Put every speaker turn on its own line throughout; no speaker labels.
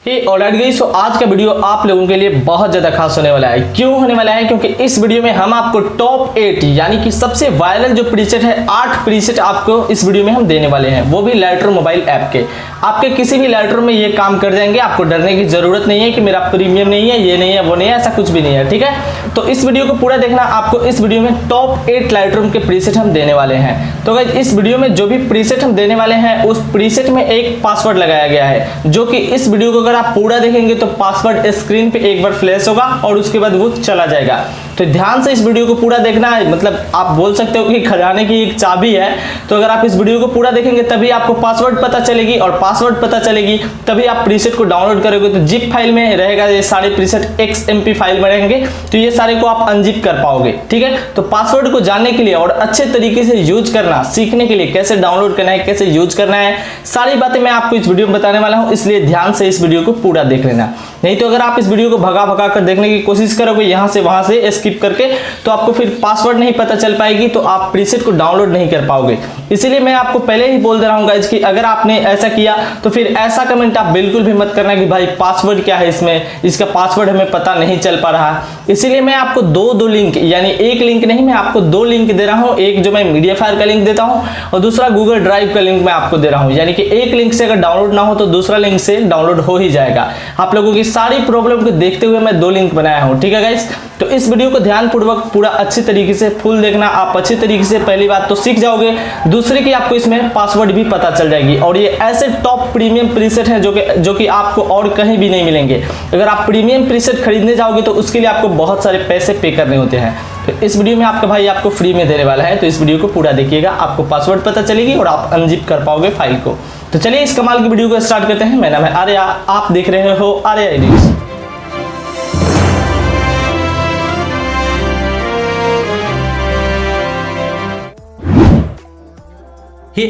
Alright guys, तो आज का वीडियो आप लोगों के लिए बहुत ज़्यादा खास होने वाला है। क्यों होने वाला है? क्योंकि इस वीडियो में हम आपको टॉप 8 यानी कि सबसे वायरल जो प्रीसेट है 8 प्रीसेट आपको इस वीडियो में हम देने वाले हैं, वो भी लाइटरूम मोबाइल ऐप के। आपके किसी भी लाइटरूम में ये काम कर जाएंगे, आपको डरने की जरूरत नहीं है कि मेरा प्रीमियम नहीं है, ये नहीं है, वो नहीं है, ऐसा कुछ भी नहीं है। ठीक है, तो इस वीडियो को पूरा देखना। आपको इस वीडियो में टॉप 8 लाइटरूम के प्रीसेट हम देने वाले हैं। तो गाइस, इस वीडियो में जो भी प्रीसेट हम देने वाले हैं उस प्रीसेट में एक पासवर्ड लगाया गया है, जो कि इस वीडियो को अगर आप पूरा देखेंगे तो पासवर्ड स्क्रीन पे एक बार फ्लैश होगा और उसके बाद वो चला जाएगा। तो ध्यान से इस वीडियो को पूरा देखना है। मतलब आप बोल सकते हो कि खजाने की एक चाबी है, तो अगर आप इस वीडियो को पूरा देखेंगे तभी आपको पासवर्ड पता चलेगी, और पासवर्ड पता चलेगी तभी आप प्रीसेट को डाउनलोड करोगे। तो जिप फाइल में रहेगा ये सारे प्रीसेट, XMP फाइल में रहेंगे, तो ये सारे को आप अनजिप कर पाओगे। ठीक है, तो पासवर्ड को जानने के लिए और अच्छे तरीके से यूज करना सीखने के लिए, कैसे डाउनलोड करना है, कैसे यूज करना है, सारी बातें मैं आपको इस वीडियो में बताने वाला हूं। इसलिए ध्यान से इस वीडियो को पूरा देख लेना। नहीं तो अगर आप इस वीडियो को भगा भगा कर देखने की कोशिश करोगे यहां से वहां से स्किप करके, तो आपको फिर पासवर्ड नहीं पता चल पाएगी, तो आप प्रीसेट को डाउनलोड नहीं कर पाओगे। इसीलिए मैं आपको पहले ही बोल दे रहा हूं गाइस कि अगर आपने ऐसा किया तो फिर ऐसा कमेंट आप बिल्कुल भी मत करना कि भाई पासवर्ड क्या है इसमें, इसका पासवर्ड हमें पता नहीं चल पा रहा। इसीलिए मैं आपको दो लिंक, यानी एक लिंक नहीं, मैं आपको 2 लिंक दे रहा हूं। एक जो मैं मीडिया फायर का लिंक देता हूं और दूसरा गूगल ड्राइव का लिंक मैं आपको दे रहा हूं। यानी कि एक लिंक से अगर डाउनलोड ना हो तो दूसरा लिंक से डाउनलोड हो ही जाएगा। आप लोगों की सारी प्रॉब्लम को देखते हुए मैं 2 लिंक बनाया हूं। ठीक है गाइस, तो इस वीडियो को ध्यानपूर्वक पूरा अच्छी तरीके से फुल देखना। आप अच्छी तरीके से पहली बात तो सीख जाओगे, दूसरे की आपको इसमें पासवर्ड भी पता चल जाएगी। और ये ऐसे टॉप प्रीमियम प्रीसेट हैं जो कि आपको और कहीं भी नहीं मिलेंगे। अगर आप प्रीमियम प्रीसेट खरीदने जाओगे तो उसके लिए आपको बहुत सारे पैसे पे करने होते हैं। तो इस वीडियो में आपका भाई आपको फ्री में देने वाला है, तो इस वीडियो को पूरा देखिएगा, आपको पासवर्ड पता चलेगी और आप अनजिप कर पाओगे फाइल को। तो चलिए इस कमाल की वीडियो को स्टार्ट करते हैं। मेरा नाम है आर्या, आप देख रहे हो आर्या एडिट्स।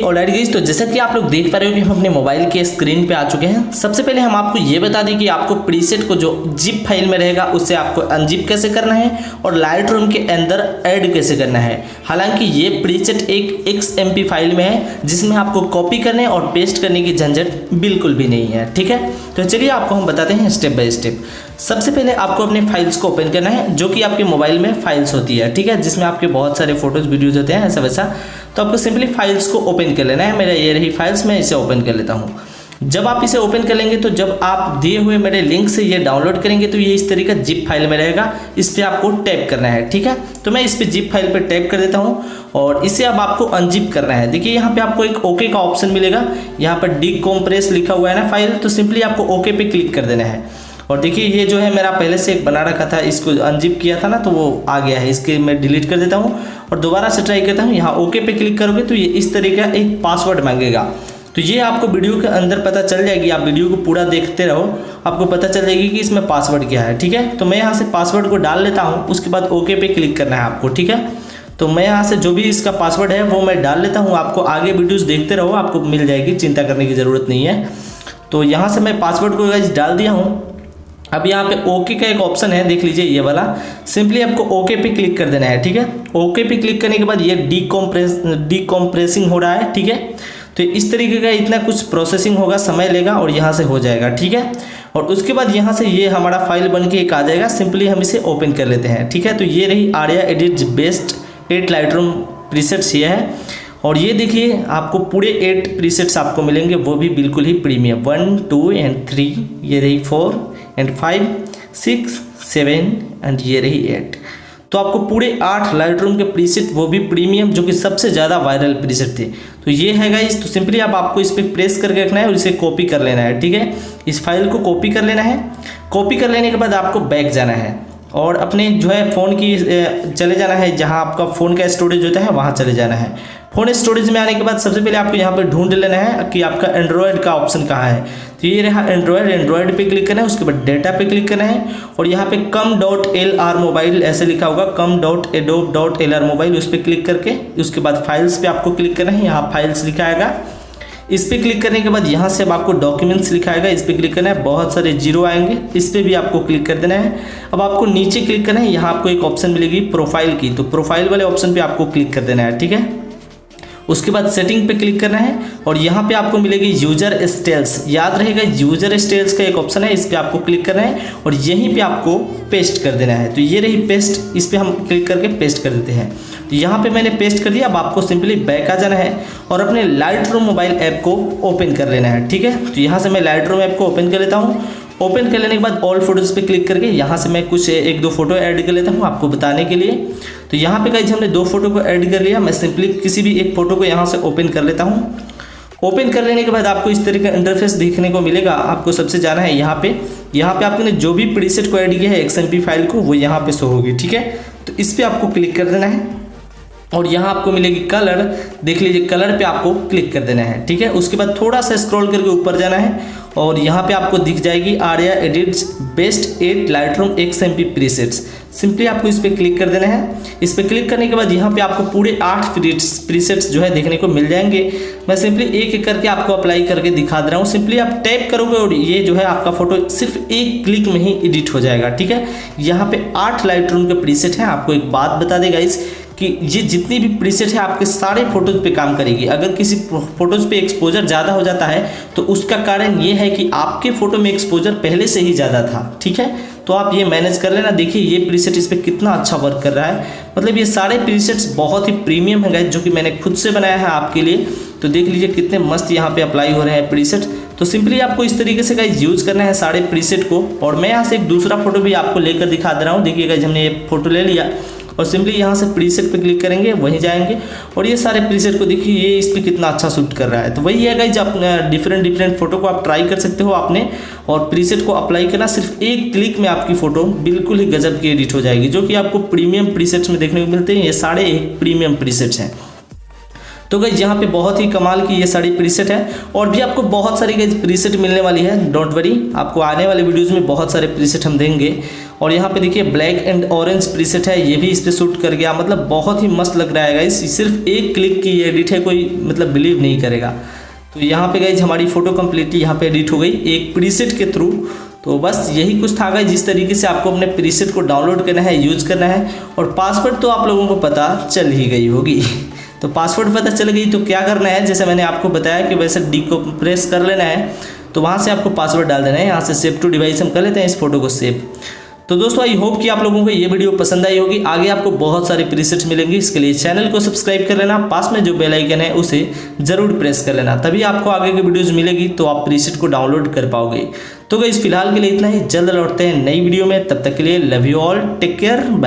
ऑलराइट गाइस, तो जैसा कि आप लोग देख पा रहे हो कि हम अपने मोबाइल के स्क्रीन पे आ चुके हैं। सबसे पहले हम आपको ये बता दें कि आपको प्रीसेट को जो जिप फाइल में रहेगा उससे आपको अनजिप कैसे करना है और लाइटरूम के अंदर ऐड कैसे करना है। हालांकि ये प्रीसेट एक XMP फाइल में है जिसमें आपको कॉपी करने और पेस्ट करने की झंझट बिल्कुल भी नहीं है। ठीक है, तो चलिए आपको हम बताते हैं स्टेप बाय स्टेप। सबसे पहले आपको अपने फाइल्स को ओपन करना है, जो कि आपके मोबाइल में फाइल्स होती है। ठीक है, जिसमें आपके बहुत सारे फोटोज वीडियोज होते हैं ऐसा वैसा। तो आपको सिंपली फाइल्स को ओपन कर लेना है। मेरा ये रही फाइल्स, मैं इसे ओपन कर लेता हूँ। जब आप इसे ओपन कर लेंगे तो जब आप दिए हुए मेरे लिंक से ये डाउनलोड करेंगे तो ये इस तरीके का जिप फाइल में रहेगा। इस पर आपको टैप करना है। ठीक है, तो मैं इस पर जिप फाइल पर टैप कर देता हूँ और इसे अब आपको अनजिप करना है। देखिए यहाँ पे आपको एक ओके का ऑप्शन मिलेगा, यहाँ पर डिकम्प्रेस लिखा हुआ है ना फाइल, तो सिंपली आपको ओके पे क्लिक कर देना है। और देखिए ये जो है मेरा पहले से एक बना रखा था, इसको अनजिप किया था ना, तो वो आ गया है। इसके मैं डिलीट कर देता हूँ और दोबारा से ट्राई करता हूँ। यहाँ ओके पे क्लिक करोगे तो ये इस तरीके का एक पासवर्ड मांगेगा। तो ये आपको वीडियो के अंदर पता चल जाएगी। आप वीडियो को पूरा देखते रहो, आपको पता चल जाएगी कि इसमें पासवर्ड क्या है। ठीक है, तो मैं यहाँ से पासवर्ड को डाल लेता हूँ, उसके बाद ओके पे क्लिक करना है आपको। ठीक है, तो मैं यहाँ से जो भी इसका पासवर्ड है वो मैं डाल लेता हूँ। आपको आगे वीडियोज़ देखते रहो, आपको मिल जाएगी, चिंता करने की ज़रूरत नहीं है। तो यहाँ से मैं पासवर्ड को डाल दिया हूँ। अब यहाँ पे ओके का एक ऑप्शन है, देख लीजिए ये वाला, सिंपली आपको ओके पे क्लिक कर देना है। ठीक है, ओके पे क्लिक करने के बाद ये डिकम्प्रेसिंग हो रहा है। ठीक है, तो इस तरीके का इतना कुछ प्रोसेसिंग होगा, समय लेगा और यहाँ से हो जाएगा। ठीक है, और उसके बाद यहाँ से ये हमारा फाइल बन के एक आ जाएगा। सिंपली हम इसे ओपन कर लेते हैं। ठीक है, तो ये रही Arya edits best 8 Lightroom presets ये है। और ये देखिए आपको पूरे 8 प्रीसेट्स आपको मिलेंगे, वो भी बिल्कुल ही प्रीमियम। 1, 2 एंड 3, ये रही 4 एंड 5, 6, 7 एंड ये रही 8। तो आपको पूरे 8 लाइटरूम के प्रीसेट, वो भी प्रीमियम, जो कि सबसे ज़्यादा वायरल प्रीसेट थे। तो ये है गाइस, तो सिंपली आपको इस पर प्रेस करके रखना है और इसे कॉपी कर लेना है। ठीक है, इस फाइल को कॉपी कर लेना है। कॉपी कर लेने के बाद आपको बैक जाना है और अपने जो है फ़ोन की चले जाना है, जहाँ आपका फ़ोन का स्टोरेज होता है वहाँ चले जाना है। फ़ोन स्टोरेज में आने के बाद सबसे पहले आपको यहाँ पर ढूंढ लेना है कि आपका एंड्रॉयड का ऑप्शन कहाँ है। तो ये रहा एंड्रॉयड पे क्लिक करना है, उसके बाद डेटा पे क्लिक करना है और यहाँ पे com.lr मोबाइल ऐसे लिखा होगा, com.adobe.lr मोबाइल, उस पर क्लिक करके उसके बाद फाइल्स पे आपको क्लिक करना है। यहाँ फाइल्स लिखा आएगा, इस पर क्लिक करने के बाद यहाँ से अब आपको डॉक्यूमेंट्स लिखा आएगा, इस पर क्लिक करना है। बहुत सारे जीरो आएंगे, इस पर भी आपको क्लिक कर देना है। अब आपको नीचे क्लिक करना है, यहाँ आपको एक ऑप्शन मिलेगी प्रोफाइल की, तो प्रोफाइल वाले ऑप्शन पर आपको क्लिक कर देना है। ठीक है, उसके बाद सेटिंग पे क्लिक करना है और यहाँ पे आपको मिलेगी यूजर स्टाइल्स। याद रहेगा यूजर स्टाइल्स का एक ऑप्शन है, इस पर आपको क्लिक करना है और यहीं पे आपको पेस्ट कर देना है। तो ये रही पेस्ट, इस पर हम क्लिक करके पेस्ट कर देते हैं। तो यहाँ पे मैंने पेस्ट कर दिया। अब आपको सिंपली बैक आ जाना है और अपने लाइटरूम मोबाइल ऐप को ओपन कर लेना है। ठीक है, तो यहाँ से मैं लाइटरूम ऐप को ओपन कर लेता हूँ। ओपन कर लेने के बाद ऑल फोटोज़ पे क्लिक करके यहाँ से मैं कुछ 1-2 फोटो ऐड कर लेता हूँ आपको बताने के लिए। तो यहाँ पे गाइस हमने 2 फोटो को ऐड कर लिया। मैं सिंपली किसी भी एक फ़ोटो को यहाँ से ओपन कर लेता हूँ। ओपन कर लेने के बाद आपको इस तरह का इंटरफेस देखने को मिलेगा। आपको सबसे जाना है यहाँ पे आपने जो भी प्रीसेट को ऐड किया है XMP फाइल को, वो यहाँ पे शो होगी। ठीक है, तो इस पर आपको क्लिक कर देना है और यहाँ आपको मिलेगी कलर। देख लीजिए, कलर पे आपको क्लिक कर देना है। ठीक है, उसके बाद थोड़ा सा स्क्रॉल करके ऊपर जाना है और यहाँ पे आपको दिख जाएगी Arya edits best 8 Lightroom XMP presets. Simply आपको इस पर क्लिक कर देना है। इस पर क्लिक करने के बाद यहाँ पे आपको पूरे 8 प्रीसेट्स जो है देखने को मिल जाएंगे। मैं सिंपली एक एक करके आपको अप्लाई करके दिखा दे रहा हूँ। सिंपली आप टैप करोगे और ये जो है आपका फोटो सिर्फ एक क्लिक में ही एडिट हो जाएगा। ठीक है, यहाँ पे 8 लाइटरूम के प्रीसेट हैं। आपको एक बात बता देगा गाइस कि ये जितनी भी प्रीसेट है आपके सारे फोटोज पे काम करेगी। अगर किसी फोटोज पे एक्सपोजर ज़्यादा हो जाता है तो उसका कारण ये है कि आपके फोटो में एक्सपोजर पहले से ही ज़्यादा था। ठीक है, तो आप ये मैनेज कर लेना। देखिए ये प्रीसेट इस पर कितना अच्छा वर्क कर रहा है। मतलब ये सारे प्रीसेट्स बहुत ही प्रीमियम है गाइस, जो कि मैंने खुद से बनाया है आपके लिए। तो देख लीजिए कितने मस्त यहाँ पे अप्लाई हो रहे हैं प्रीसेट। तो सिंपली आपको इस तरीके से गाइस यूज़ करना है सारे प्रीसेट को। और मैं यहाँ से एक दूसरा फोटो भी आपको लेकर दिखा दे रहा हूँ। देखिए गाइस, हमने ये फोटो ले लिया और सिंपली यहाँ से प्रीसेट पे क्लिक करेंगे, वहीं जाएंगे और ये सारे प्रीसेट को देखिए ये इस पर कितना अच्छा शूट कर रहा है। तो वही है गाइस, आप डिफरेंट फोटो को आप ट्राई कर सकते हो आपने, और प्रीसेट को अप्लाई करना। सिर्फ एक क्लिक में आपकी फ़ोटो बिल्कुल ही गजब की एडिट हो जाएगी, जो कि आपको प्रीमियम प्रीसेट्स में देखने को मिलते हैं। ये सारे एक प्रीमियम प्रीसेट्स हैं। तो गाइस यहाँ पे बहुत ही कमाल की ये सारी प्रीसेट है और भी आपको बहुत सारी गाइस प्रीसेट मिलने वाली है। डोंट वरी, आपको आने वाले वीडियोज़ में बहुत सारे प्रीसेट हम देंगे। और यहाँ पे देखिए ब्लैक एंड ऑरेंज प्रीसेट है, ये भी इस पर शूट कर गया। मतलब बहुत ही मस्त लग रहा है गाइस। सिर्फ एक क्लिक की एडिट है, कोई मतलब बिलीव नहीं करेगा। तो यहाँ पे गाइस हमारी फ़ोटो कम्प्लीटली यहाँ पे एडिट हो गई एक प्रीसेट के थ्रू। तो बस यही कुछ था गाइस, जिस तरीके से आपको अपने प्रीसेट को डाउनलोड करना है, यूज़ करना है। और पासवर्ड तो आप लोगों को पता चल ही गई होगी। तो पासवर्ड पता चल गई तो क्या करना है, जैसे मैंने आपको बताया कि वैसे डिकम्प्रेस कर लेना है। तो वहाँ से आपको पासवर्ड डाल देना है। यहाँ से सेव टू डिवाइस हम कर लेते हैं इस फोटो को सेव। तो दोस्तों आई होप कि आप लोगों को ये वीडियो पसंद आई होगी। आगे आपको बहुत सारे प्रीसेट्स मिलेंगे, इसके लिए चैनल को सब्सक्राइब कर लेना। पास में जो बेल आइकन है उसे ज़रूर प्रेस कर लेना, तभी आपको आगे की वीडियोज़ मिलेगी तो आप प्रीसेट को डाउनलोड कर पाओगे। तो गाइस फिलहाल के लिए इतना ही, जल्द लौटते हैं नई वीडियो में। तब तक के लिए love you all, take care.